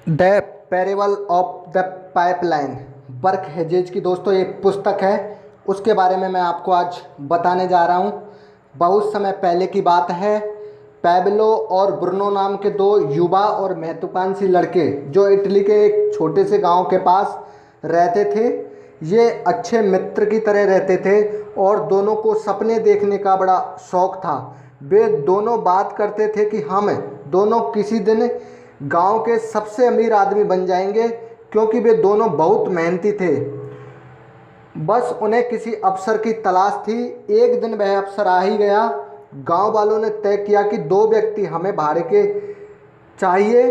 The parable of the pipeline, Burke Hedges की दोस्तों एक पुस्तक है। उसके बारे में मैं आपको आज बताने जा रहा हूँ। बहुत समय पहले की बात है। पैब्लो और ब्रुनो नाम के दो युवा और महत्वाकांक्षी लड़के जो इटली के एक छोटे से गांव के पास रहते थे। ये अच्छे मित्र की तरह रहते थे और दोनों को सपने देखने का बड़ा शौक था। वे दोनों बात करते थे कि हम दोनों किसी दिन गांव के सबसे अमीर आदमी बन जाएंगे, क्योंकि वे दोनों बहुत मेहनती थे। बस उन्हें किसी अवसर की तलाश थी। एक दिन वह अवसर आ ही गया। गांव वालों ने तय किया कि दो व्यक्ति हमें भाड़े के चाहिए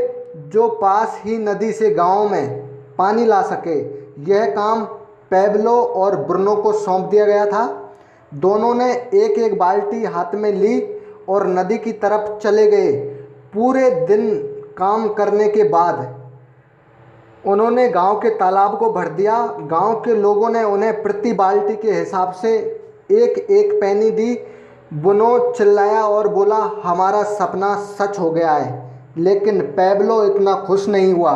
जो पास ही नदी से गांव में पानी ला सके। यह काम पैब्लो और ब्रुनो को सौंप दिया गया था। दोनों ने एक एक बाल्टी हाथ में ली और नदी की तरफ चले गए। पूरे दिन काम करने के बाद उन्होंने गांव के तालाब को भर दिया। गांव के लोगों ने उन्हें प्रति बाल्टी के हिसाब से एक एक पैनी दी। बुनो चिल्लाया और बोला, हमारा सपना सच हो गया है। लेकिन पैब्लो इतना खुश नहीं हुआ।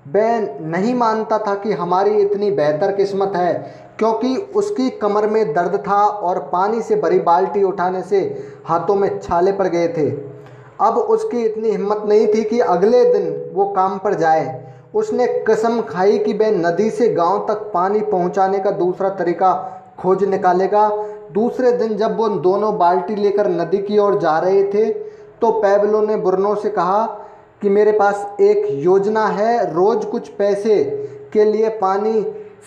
वह नहीं मानता था कि हमारी इतनी बेहतर किस्मत है, क्योंकि उसकी कमर में दर्द था और पानी से भरी बाल्टी उठाने से हाथों में छाले पड़ गए थे। अब उसकी इतनी हिम्मत नहीं थी कि अगले दिन वो काम पर जाए। उसने कसम खाई कि वह नदी से गांव तक पानी पहुंचाने का दूसरा तरीका खोज निकालेगा। दूसरे दिन जब वो दोनों बाल्टी लेकर नदी की ओर जा रहे थे, तो पैब्लो ने ब्रुनो से कहा कि मेरे पास एक योजना है। रोज़ कुछ पैसे के लिए पानी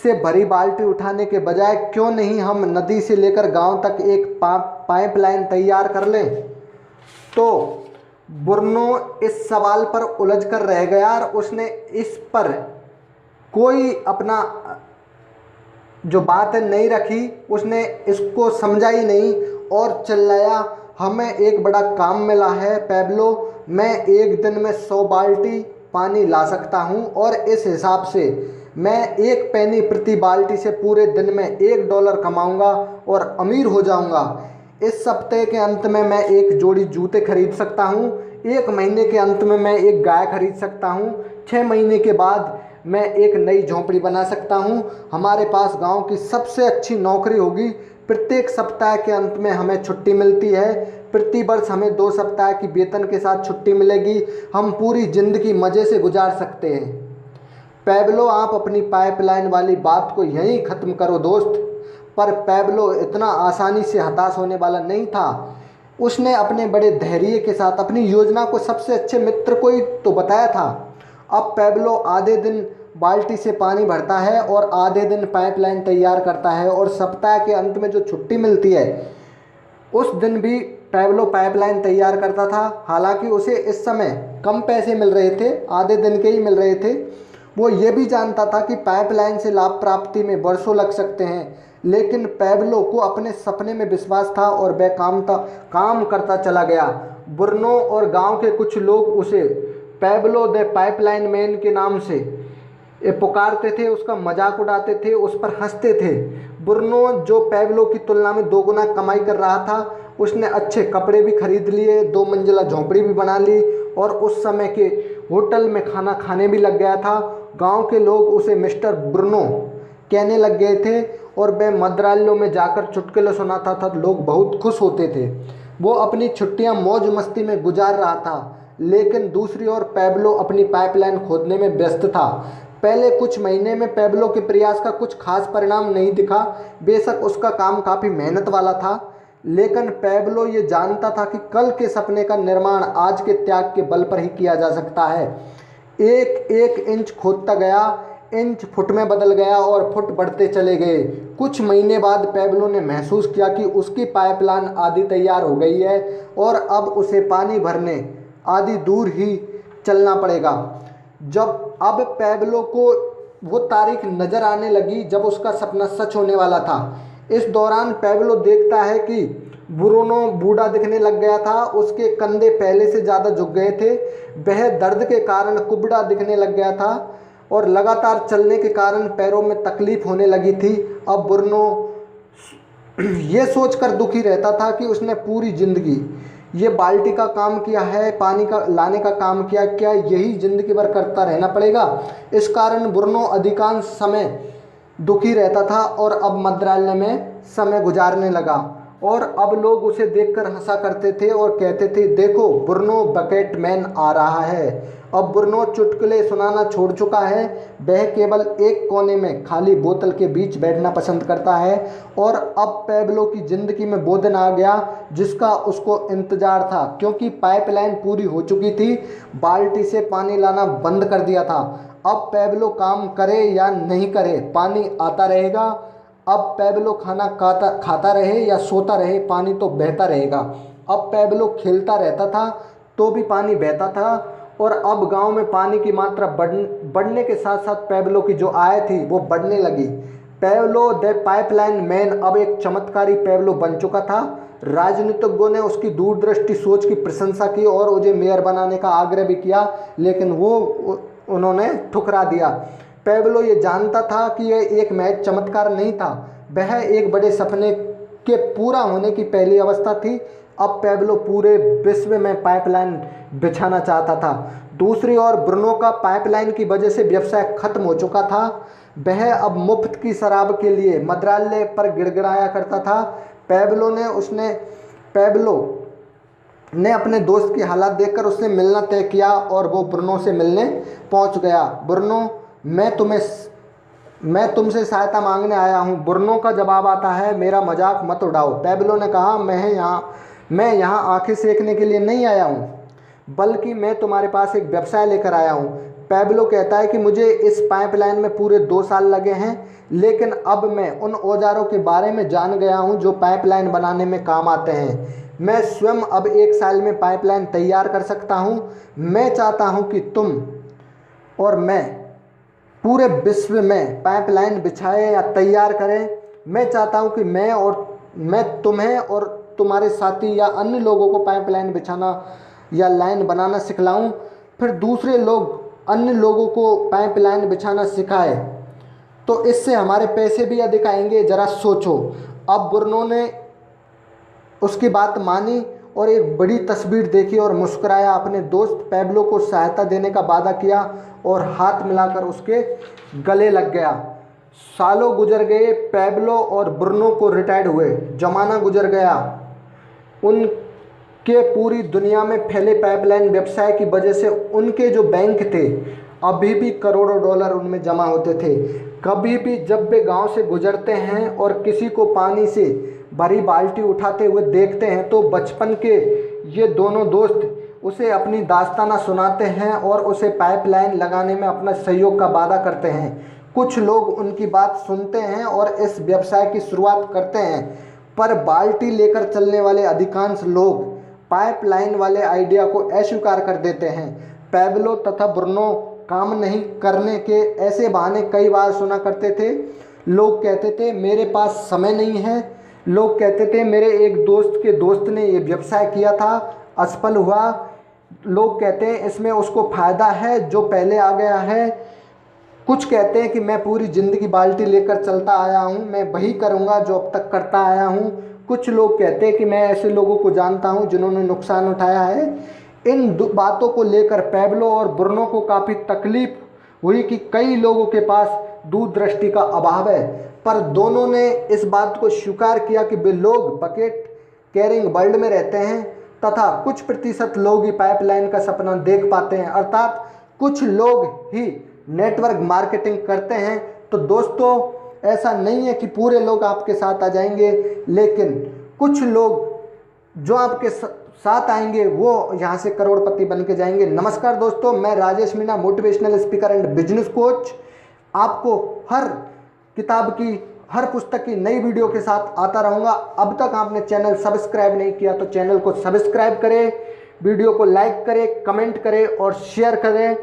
से भरी बाल्टी उठाने के बजाय क्यों नहीं हम नदी से लेकर गांव तक एक पाइपलाइन तैयार कर लें। तो ब्रुनो इस सवाल पर उलझ कर रह गया और उसने इस पर कोई अपना जो बात है नहीं रखी। उसने इसको समझा ही नहीं और चिल्लाया, हमें एक बड़ा काम मिला है पैब्लो। मैं एक दिन में 100 बाल्टी पानी ला सकता हूँ और इस हिसाब से मैं एक पैनी प्रति बाल्टी से पूरे दिन में $1 कमाऊँगा और अमीर हो जाऊँगा। इस सप्ताह के अंत में मैं एक जोड़ी जूते खरीद सकता हूँ। 1 महीने के अंत में मैं एक गाय खरीद सकता हूँ। 6 महीने के बाद मैं एक नई झोंपड़ी बना सकता हूँ। हमारे पास गांव की सबसे अच्छी नौकरी होगी। प्रत्येक सप्ताह के अंत में हमें छुट्टी मिलती है। प्रति वर्ष हमें 2 सप्ताह की वेतन के साथ छुट्टी मिलेगी। हम पूरी ज़िंदगी मज़े से गुजार सकते हैं। पैब्लो, आप अपनी पाइपलाइन वाली बात को यहीं ख़त्म करो दोस्त। पर पैब्लो इतना आसानी से हताश होने वाला नहीं था। उसने अपने बड़े धैर्य के साथ अपनी योजना को सबसे अच्छे मित्र को ही तो बताया था। अब पैब्लो आधे दिन बाल्टी से पानी भरता है और आधे दिन पाइपलाइन तैयार करता है, और सप्ताह के अंत में जो छुट्टी मिलती है उस दिन भी पैब्लो पाइपलाइन तैयार करता था। हालांकि उसे इस समय कम पैसे मिल रहे थे, आधे दिन के ही मिल रहे थे। वो ये भी जानता था कि पाइपलाइन से लाभ प्राप्ति में वर्षों लग सकते हैं, लेकिन पैब्लो को अपने सपने में विश्वास था और वह काम करता चला गया। ब्रुनो और गांव के कुछ लोग उसे पैब्लो द पाइपलाइन मैन के नाम से पुकारते थे, उसका मजाक उड़ाते थे, उस पर हंसते थे। ब्रुनो, जो पैब्लो की तुलना में 2 गुना कमाई कर रहा था, उसने अच्छे कपड़े भी खरीद लिए, 2 मंजिला झोंपड़ी भी बना ली और उस समय के होटल में खाना खाने भी लग गया था। गांव के लोग उसे मिस्टर ब्रुनो कहने लग गए थे और वह मद्रालों में जाकर चुटकुले सुनाता था। लोग बहुत खुश होते थे। वो अपनी छुट्टियां मौज मस्ती में गुजार रहा था। लेकिन दूसरी ओर पैब्लो अपनी पाइपलाइन खोदने में व्यस्त था। पहले कुछ महीने में पैब्लो के प्रयास का कुछ खास परिणाम नहीं दिखा। बेशक उसका काम काफ़ी मेहनत वाला था, लेकिन पैब्लो ये जानता था कि कल के सपने का निर्माण आज के त्याग के बल पर ही किया जा सकता है। एक एक इंच खोदता गया, इंच फुट में बदल गया और फुट बढ़ते चले गए। कुछ महीने बाद पैब्लो ने महसूस किया कि उसकी पाइपलाइन आधी तैयार हो गई है और अब उसे पानी भरने आधी दूर ही चलना पड़ेगा। जब अब पैब्लो को वो तारीख नज़र आने लगी जब उसका सपना सच होने वाला था। इस दौरान पैब्लो देखता है कि ब्रुनो बूढ़ा दिखने लग गया था। उसके कंधे पहले से ज़्यादा झुक गए थे। वह दर्द के कारण कुबड़ा दिखने लग गया था और लगातार चलने के कारण पैरों में तकलीफ होने लगी थी। अब ब्रुनो ये सोचकर दुखी रहता था कि उसने पूरी ज़िंदगी ये बाल्टी का काम किया है, पानी का लाने का काम किया, क्या यही ज़िंदगी भर करता रहना पड़ेगा? इस कारण ब्रुनो अधिकांश समय दुखी रहता था और अब मंत्रालय में समय गुजारने लगा। और अब लोग उसे देखकर हंसा करते थे और कहते थे, देखो ब्रुनो बकेट मैन आ रहा है। अब ब्रुनो चुटकुले सुनाना छोड़ चुका है, वह केवल एक कोने में खाली बोतल के बीच बैठना पसंद करता है। और अब पैब्लो की ज़िंदगी में वो दिन आ गया जिसका उसको इंतज़ार था, क्योंकि पाइपलाइन पूरी हो चुकी थी। बाल्टी से पानी लाना बंद कर दिया था। अब पैब्लो काम करे या नहीं करे, पानी आता रहेगा। अब पैब्लो खाना खाता रहे या सोता रहे, पानी तो बहता रहेगा। अब पैब्लो खेलता रहता था तो भी पानी बहता था। और अब गांव में पानी की मात्रा बढ़ने के साथ साथ पैब्लो की जो आय थी वो बढ़ने लगी। पैब्लो द पाइपलाइन मैन अब एक चमत्कारी पैब्लो बन चुका था। राजनीतिज्ञों ने उसकी दूरदृष्टि सोच की प्रशंसा की और उसे मेयर बनाने का आग्रह भी किया, लेकिन उन्होंने ठुकरा दिया। पैब्लो ये जानता था कि यह एक महज चमत्कार नहीं था, वह एक बड़े सपने के पूरा होने की पहली अवस्था थी। अब पैब्लो पूरे विश्व में पाइपलाइन बिछाना चाहता था। दूसरी ओर ब्रुनो का पाइपलाइन की वजह से व्यवसाय खत्म हो चुका था। वह अब मुफ्त की शराब के लिए मंत्रालय पर गिड़गिड़ाया करता था। पैब्लो ने अपने दोस्त की हालत देखकर उससे मिलना तय किया और वो ब्रुनो से मिलने पहुंच गया। ब्रुनो, मैं तुमसे सहायता मांगने आया हूँ। ब्रुनो का जवाब आता है, मेरा मजाक मत उड़ाओ। पैब्लो ने कहा, मैं यहाँ आंखें सेकने के लिए नहीं आया हूँ, बल्कि मैं तुम्हारे पास एक व्यवसाय लेकर आया हूँ। पैब्लो कहता है कि मुझे इस पाइपलाइन में पूरे 2 साल लगे हैं, लेकिन अब मैं उन औजारों के बारे में जान गया हूँ जो पाइपलाइन बनाने में काम आते हैं। मैं स्वयं अब 1 साल में पाइपलाइन तैयार कर सकता हूँ। मैं चाहता हूँ कि तुम और मैं पूरे विश्व में पाइपलाइन बिछाएं या तैयार करें। मैं चाहता हूं कि मैं तुम्हें और तुम्हारे साथी या अन्य लोगों को पाइपलाइन बिछाना या लाइन बनाना सिखलाऊं, फिर दूसरे लोग अन्य लोगों को पाइपलाइन बिछाना सिखाएं, तो इससे हमारे पैसे भी अधिक आएंगे। ज़रा सोचो। अब ब्रुनो ने उसकी बात मानी और एक बड़ी तस्वीर देखी और मुस्कुराया। अपने दोस्त पैब्लो को सहायता देने का वादा किया और हाथ मिलाकर उसके गले लग गया। सालों गुजर गए, पैब्लो और ब्रुनो को रिटायर्ड हुए, जमाना गुजर गया। उनके पूरी दुनिया में फैले पाइपलाइन व्यवसाय की वजह से उनके जो बैंक थे अभी भी करोड़ों डॉलर उनमें जमा होते थे। कभी भी जब वे गांव से गुजरते हैं और किसी को पानी से भरी बाल्टी उठाते हुए देखते हैं तो बचपन के ये दोनों दोस्त उसे अपनी दास्ताना सुनाते हैं और उसे पाइपलाइन लगाने में अपना सहयोग का वादा करते हैं। कुछ लोग उनकी बात सुनते हैं और इस व्यवसाय की शुरुआत करते हैं, पर बाल्टी लेकर चलने वाले अधिकांश लोग पाइपलाइन वाले आइडिया को अस्वीकार कर देते हैं। पैब्लो तथा ब्रुनो काम नहीं करने के ऐसे बहाने कई बार सुना करते थे। लोग कहते थे, मेरे पास समय नहीं है। लोग कहते थे, मेरे एक दोस्त के दोस्त ने ये व्यवसाय किया था, असफल हुआ। लोग कहते हैं, इसमें उसको फ़ायदा है जो पहले आ गया है। कुछ कहते हैं कि मैं पूरी ज़िंदगी बाल्टी लेकर चलता आया हूँ, मैं वही करूँगा जो अब तक करता आया हूँ। कुछ लोग कहते हैं कि मैं ऐसे लोगों को जानता हूँ जिन्होंने नुकसान उठाया है। इन बातों को लेकर पैब्लो और ब्रुनो को काफ़ी तकलीफ हुई कि कई लोगों के पास दूरदृष्टि का अभाव है, पर दोनों ने इस बात को स्वीकार किया कि वे लोग बकेट कैरिंग वर्ल्ड में रहते हैं तथा कुछ प्रतिशत लोग ही पाइपलाइन का सपना देख पाते हैं, अर्थात कुछ लोग ही नेटवर्क मार्केटिंग करते हैं। तो दोस्तों, ऐसा नहीं है कि पूरे लोग आपके साथ आ जाएंगे, लेकिन कुछ लोग जो आपके साथ आएंगे वो यहाँ से करोड़पति बन के जाएंगे। नमस्कार दोस्तों, मैं Rajesh Meena, motivational speaker and business coach, आपको हर किताब की, हर पुस्तक की नई वीडियो के साथ आता रहूँगा। अब तक आपने चैनल सब्सक्राइब नहीं किया तो चैनल को सब्सक्राइब करें, वीडियो को लाइक करें, कमेंट करें और शेयर करें।